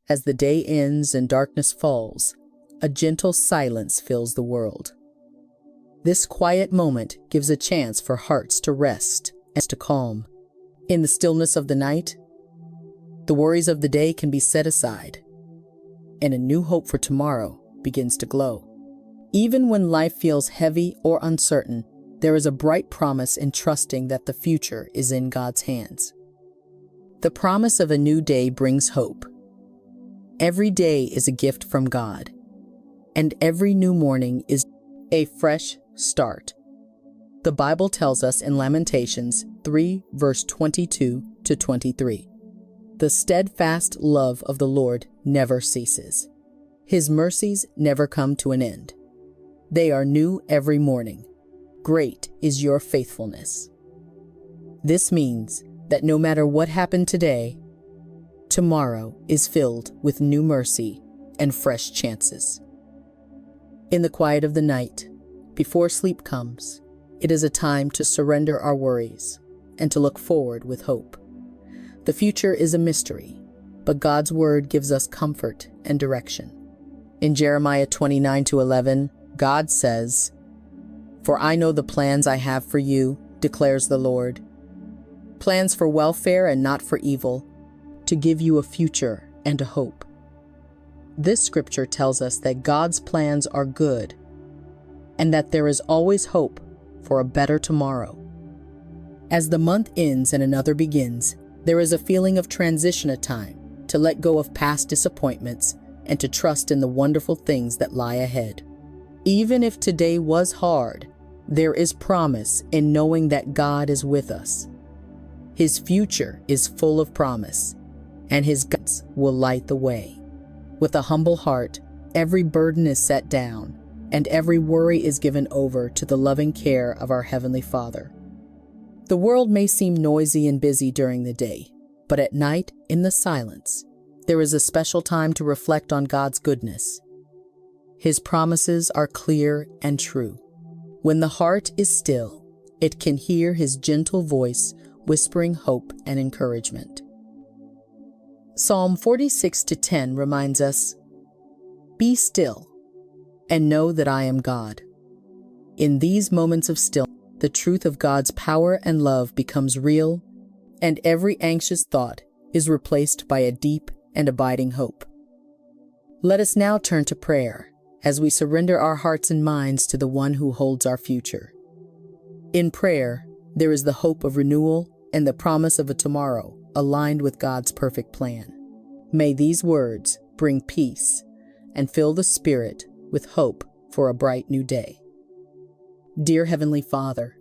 As the day ends and darkness falls, a gentle silence fills the world. This quiet moment gives a chance for hearts to rest and to calm. In the stillness of the night, the worries of the day can be set aside, and a new hope for tomorrow begins to glow. Even when life feels heavy or uncertain, there is a bright promise in trusting that the future is in God's hands. The promise of a new day brings hope. Every day is a gift from God, and every new morning is a fresh start. The Bible tells us in Lamentations 3, verse 22 to 23, "The steadfast love of the Lord never ceases. His mercies never come to an end. They are new every morning. Great is your faithfulness." This means that no matter what happened today, tomorrow is filled with new mercy and fresh chances. In the quiet of the night, before sleep comes, it is a time to surrender our worries and to look forward with hope. The future is a mystery, but God's word gives us comfort and direction. In Jeremiah 29-11, God says, "For I know the plans I have for you, declares the Lord, plans for welfare and not for evil, to give you a future and a hope." This scripture tells us that God's plans are good and that there is always hope for a better tomorrow. As the month ends and another begins, there is a feeling of transition, a time to let go of past disappointments and to trust in the wonderful things that lie ahead. Even if today was hard, there is promise in knowing that God is with us. His future is full of promise, and His guidance will light the way. With a humble heart, every burden is set down, and every worry is given over to the loving care of our Heavenly Father. The world may seem noisy and busy during the day, but at night, in the silence, there is a special time to reflect on God's goodness. His promises are clear and true. When the heart is still, it can hear His gentle voice whispering hope and encouragement. Psalm 46-10 reminds us, "Be still and know that I am God." In these moments of stillness, the truth of God's power and love becomes real, and every anxious thought is replaced by a deep and abiding hope. Let us now turn to prayer as we surrender our hearts and minds to the one who holds our future. In prayer, there is the hope of renewal and the promise of a tomorrow aligned with God's perfect plan. May these words bring peace and fill the spirit with hope for a bright new day. Dear Heavenly Father,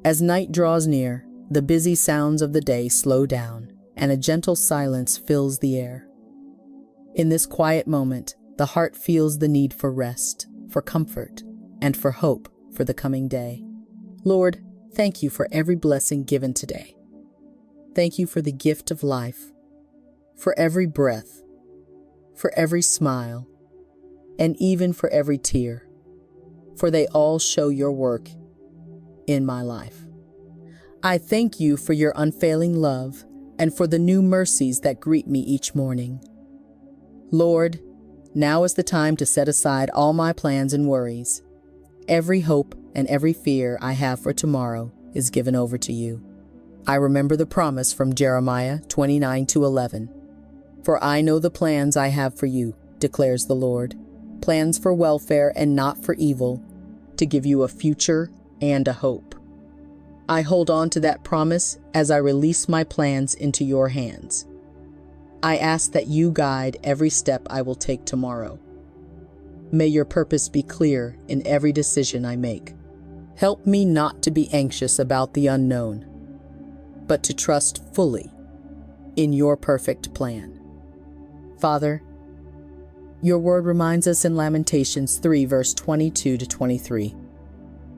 as night draws near, the busy sounds of the day slow down and a gentle silence fills the air. In this quiet moment, the heart feels the need for rest, for comfort, and for hope for the coming day. Lord, thank you for every blessing given today. Thank you for the gift of life, for every breath, for every smile, and even for every tear, for they all show your work in my life. I thank you for your unfailing love and for the new mercies that greet me each morning. Lord, now is the time to set aside all my plans and worries. Every hope and every fear I have for tomorrow is given over to you. I remember the promise from Jeremiah 29-11. "For I know the plans I have for you, declares the Lord, plans for welfare and not for evil, to give you a future and a hope." I hold on to that promise as I release my plans into your hands. I ask that you guide every step I will take tomorrow. May your purpose be clear in every decision I make. Help me not to be anxious about the unknown, but to trust fully in your perfect plan. Father, your word reminds us in Lamentations 3, verse 22-23,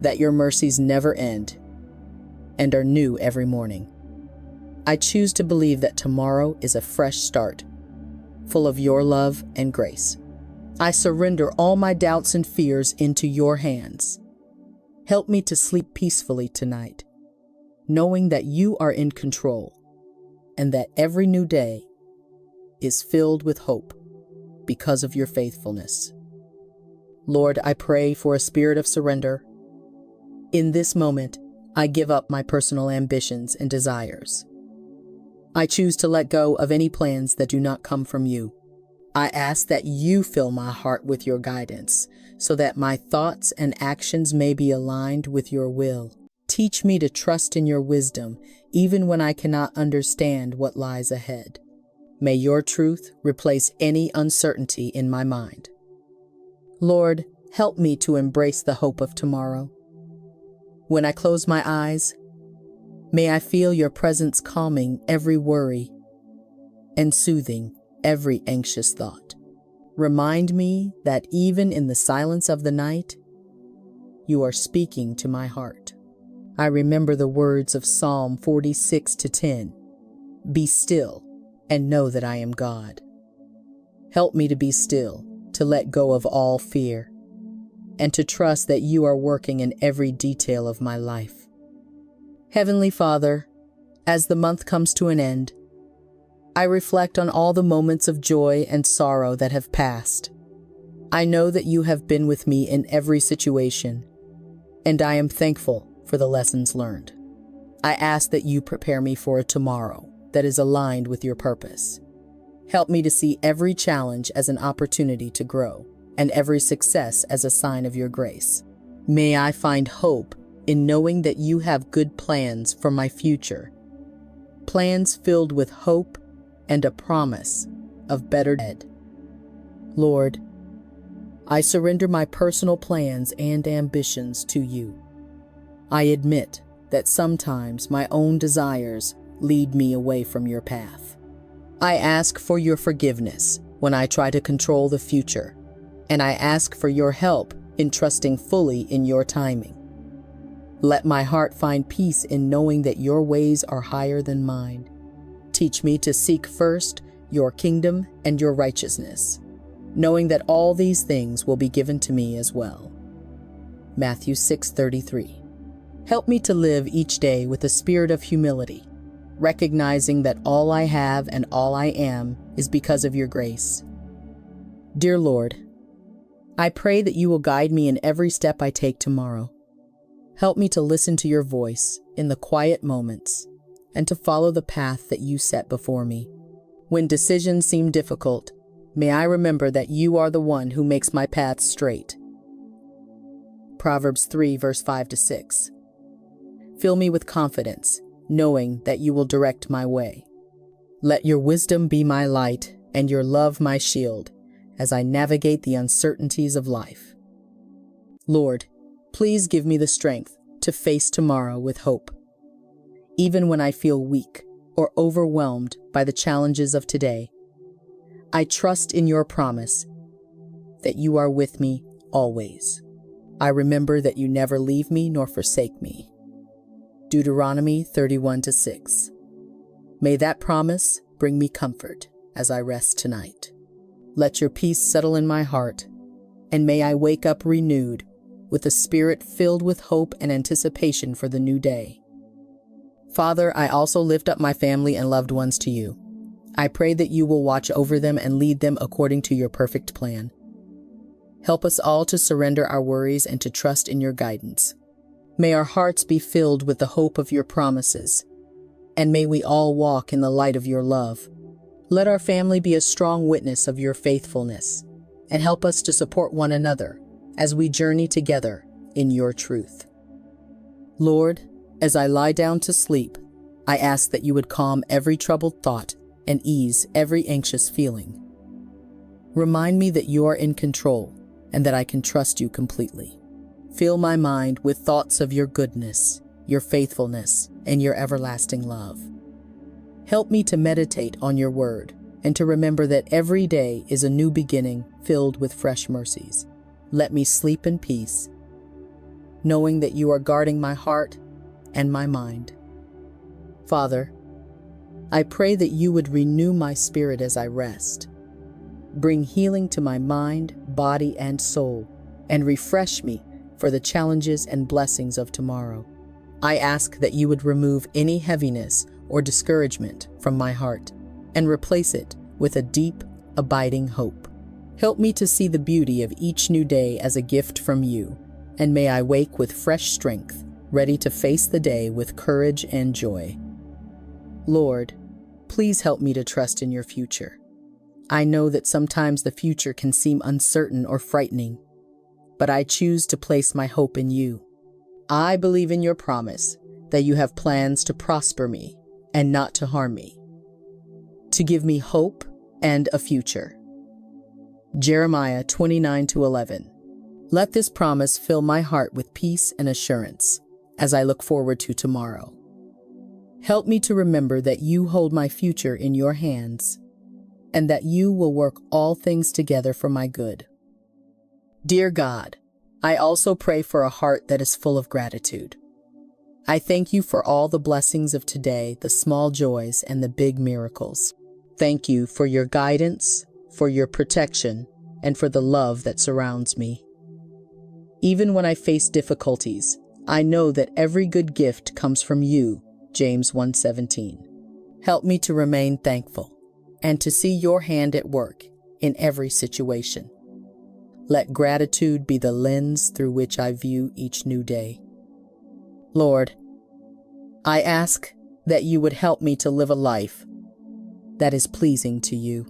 that your mercies never end and are new every morning. I choose to believe that tomorrow is a fresh start, full of your love and grace. I surrender all my doubts and fears into your hands. Help me to sleep peacefully tonight, knowing that you are in control and that every new day is filled with hope because of your faithfulness. Lord, I pray for a spirit of surrender. In this moment, I give up my personal ambitions and desires. I choose to let go of any plans that do not come from you. I ask that you fill my heart with your guidance, so that my thoughts and actions may be aligned with your will. Teach me to trust in your wisdom, even when I cannot understand what lies ahead. May your truth replace any uncertainty in my mind. Lord, help me to embrace the hope of tomorrow. When I close my eyes, may I feel your presence calming every worry and soothing every anxious thought. Remind me that even in the silence of the night, you are speaking to my heart. I remember the words of Psalm 46:10. Be still and know that I am God. Help me to be still, to let go of all fear, and to trust that you are working in every detail of my life. Heavenly Father, as the month comes to an end, I reflect on all the moments of joy and sorrow that have passed. I know that you have been with me in every situation, and I am thankful for the lessons learned. I ask that you prepare me for a tomorrow that is aligned with your purpose. Help me to see every challenge as an opportunity to grow, and every success as a sign of your grace. May I find hope in knowing that you have good plans for my future, plans filled with hope and a promise of better days. Lord, I surrender my personal plans and ambitions to you. I admit that sometimes my own desires lead me away from your path. I ask for your forgiveness when I try to control the future, and I ask for your help in trusting fully in your timing. Let my heart find peace in knowing that your ways are higher than mine. Teach me to seek first your kingdom and your righteousness, knowing that all these things will be given to me as well. Matthew 6:33. Help me to live each day with a spirit of humility, recognizing that all I have and all I am is because of your grace. Dear Lord, I pray that you will guide me in every step I take tomorrow. Help me to listen to your voice in the quiet moments and to follow the path that you set before me. When decisions seem difficult, may I remember that you are the one who makes my path straight. Proverbs 3, verse 5-6. Fill me with confidence, knowing that you will direct my way. Let your wisdom be my light and your love my shield as I navigate the uncertainties of life. Lord, please give me the strength to face tomorrow with hope. Even when I feel weak or overwhelmed by the challenges of today, I trust in your promise that you are with me always. I remember that you never leave me nor forsake me. Deuteronomy 31:6. May that promise bring me comfort as I rest tonight. Let your peace settle in my heart, and may I wake up renewed with a spirit filled with hope and anticipation for the new day. Father, I also lift up my family and loved ones to you. I pray that you will watch over them and lead them according to your perfect plan. Help us all to surrender our worries and to trust in your guidance. May our hearts be filled with the hope of your promises, and may we all walk in the light of your love. Let our family be a strong witness of your faithfulness, and help us to support one another as we journey together in your truth. Lord, as I lie down to sleep, I ask that you would calm every troubled thought and ease every anxious feeling. Remind me that you are in control and that I can trust you completely. Fill my mind with thoughts of your goodness, your faithfulness, and your everlasting love. Help me to meditate on your word and to remember that every day is a new beginning filled with fresh mercies. Let me sleep in peace, knowing that you are guarding my heart and my mind. Father, I pray that you would renew my spirit as I rest. Bring healing to my mind, body, and soul, and refresh me for the challenges and blessings of tomorrow. I ask that you would remove any heaviness or discouragement from my heart and replace it with a deep, abiding hope. Help me to see the beauty of each new day as a gift from you, and may I wake with fresh strength, ready to face the day with courage and joy. Lord, please help me to trust in your future. I know that sometimes the future can seem uncertain or frightening, but I choose to place my hope in you. I believe in your promise that you have plans to prosper me and not to harm me, to give me hope and a future. Jeremiah 29:11. Let this promise fill my heart with peace and assurance as I look forward to tomorrow. Help me to remember that you hold my future in your hands and that you will work all things together for my good. Dear God, I also pray for a heart that is full of gratitude. I thank you for all the blessings of today, the small joys and the big miracles. Thank you for your guidance, for your protection, and for the love that surrounds me. Even when I face difficulties, I know that every good gift comes from you, James 1:17. Help me to remain thankful and to see your hand at work in every situation. Let gratitude be the lens through which I view each new day. Lord, I ask that you would help me to live a life that is pleasing to you.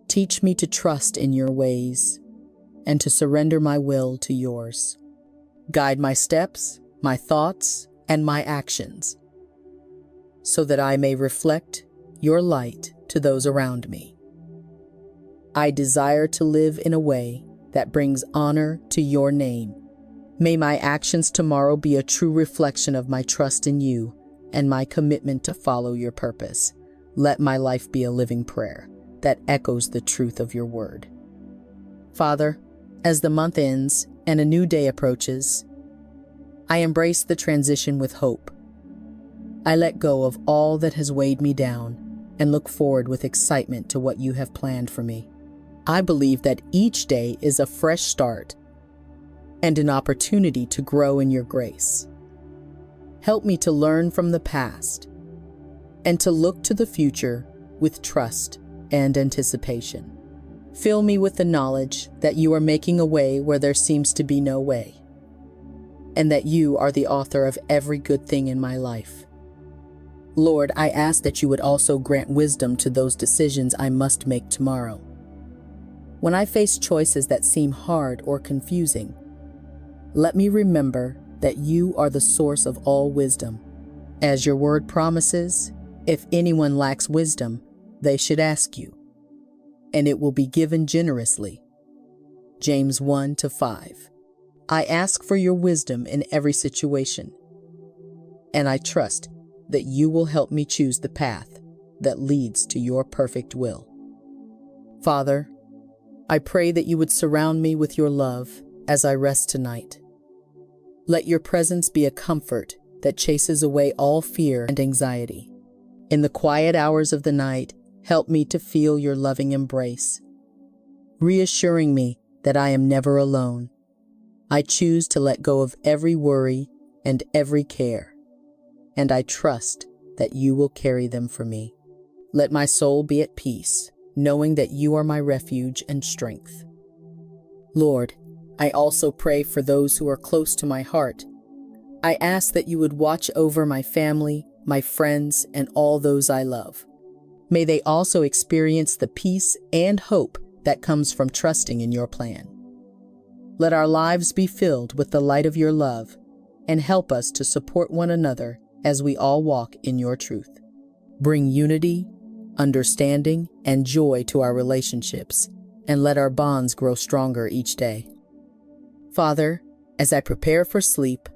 Teach me to trust in your ways and to surrender my will to yours. Guide my steps, my thoughts, and my actions, so that I may reflect your light to those around me. I desire to live in a way that brings honor to your name. May my actions tomorrow be a true reflection of my trust in you and my commitment to follow your purpose. Let my life be a living prayer that echoes the truth of your word. Father, as the month ends and a new day approaches, I embrace the transition with hope. I let go of all that has weighed me down and look forward with excitement to what you have planned for me. I believe that each day is a fresh start and an opportunity to grow in your grace. Help me to learn from the past and to look to the future with trust and anticipation. Fill me with the knowledge that you are making a way where there seems to be no way, and that you are the author of every good thing in my life. Lord, I ask that you would also grant wisdom to those decisions I must make tomorrow. When I face choices that seem hard or confusing, let me remember that you are the source of all wisdom. As your word promises, if anyone lacks wisdom, they should ask you, and it will be given generously. James 1:5. I ask for your wisdom in every situation, and I trust that you will help me choose the path that leads to your perfect will. Father, I pray that you would surround me with your love as I rest tonight. Let your presence be a comfort that chases away all fear and anxiety. In the quiet hours of the night, help me to feel your loving embrace, reassuring me that I am never alone. I choose to let go of every worry and every care, and I trust that you will carry them for me. Let my soul be at peace, knowing that you are my refuge and strength. Lord, I also pray for those who are close to my heart. I ask that you would watch over my family, my friends, and all those I love. May they also experience the peace and hope that comes from trusting in your plan. Let our lives be filled with the light of your love, and help us to support one another as we all walk in your truth. Bring unity, understanding, and joy to our relationships, and let our bonds grow stronger each day. Father, as I prepare for sleep,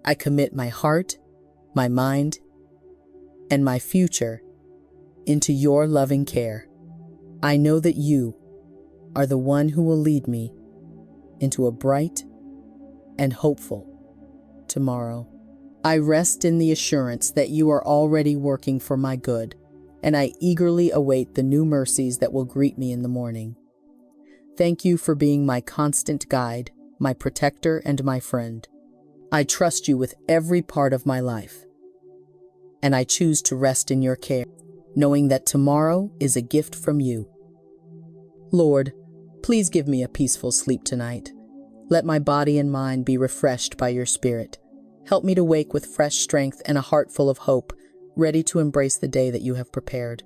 I commit my heart, my mind, and my future into your loving care. I know that you are the one who will lead me into a bright and hopeful tomorrow. I rest in the assurance that you are already working for my good, and I eagerly await the new mercies that will greet me in the morning. Thank you for being my constant guide, my protector, and my friend. I trust you with every part of my life, and I choose to rest in your care. knowing that tomorrow is a gift from you. Lord, please give me a peaceful sleep tonight. Let my body and mind be refreshed by your Spirit. Help me to wake with fresh strength and a heart full of hope, ready to embrace the day that you have prepared.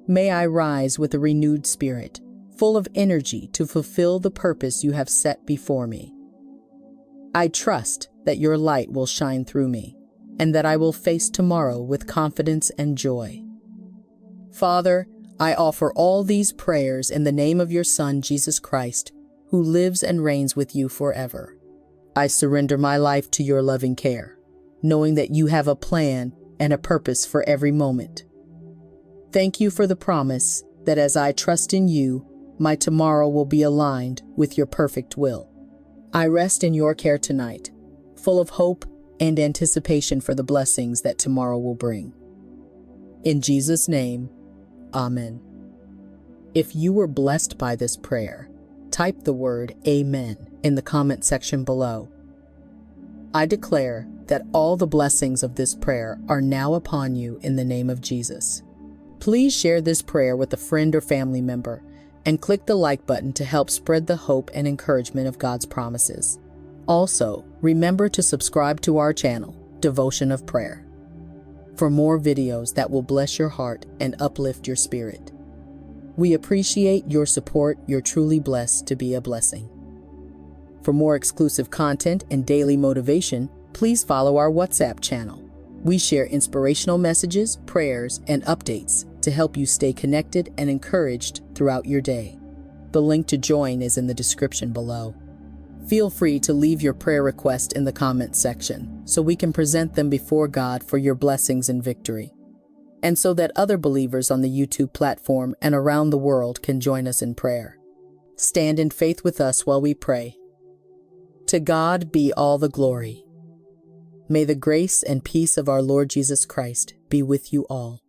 May I rise with a renewed spirit, full of energy to fulfill the purpose you have set before me. I trust that your light will shine through me, and that I will face tomorrow with confidence and joy. Father, I offer all these prayers in the name of your Son, Jesus Christ, who lives and reigns with you forever. I surrender my life to your loving care, knowing that you have a plan and a purpose for every moment. Thank you for the promise that as I trust in you, my tomorrow will be aligned with your perfect will. I rest in your care tonight, full of hope and anticipation for the blessings that tomorrow will bring. In Jesus' name, Amen. If you were blessed by this prayer, type the word Amen in the comment section below. I declare that all the blessings of this prayer are now upon you in the name of Jesus. Please share this prayer with a friend or family member and click the like button to help spread the hope and encouragement of God's promises. Also, remember to subscribe to our channel, Devotion of Prayer, for more videos that will bless your heart and uplift your spirit. We appreciate your support. You're truly blessed to be a blessing. For more exclusive content and daily motivation, please follow our WhatsApp channel. We share inspirational messages, prayers, and updates to help you stay connected and encouraged throughout your day. The link to join is in the description below. Feel free to leave your prayer request in the comments section so we can present them before God for your blessings and victory, and so that other believers on the YouTube platform and around the world can join us in prayer. Stand in faith with us while we pray. To God be all the glory. May the grace and peace of our Lord Jesus Christ be with you all.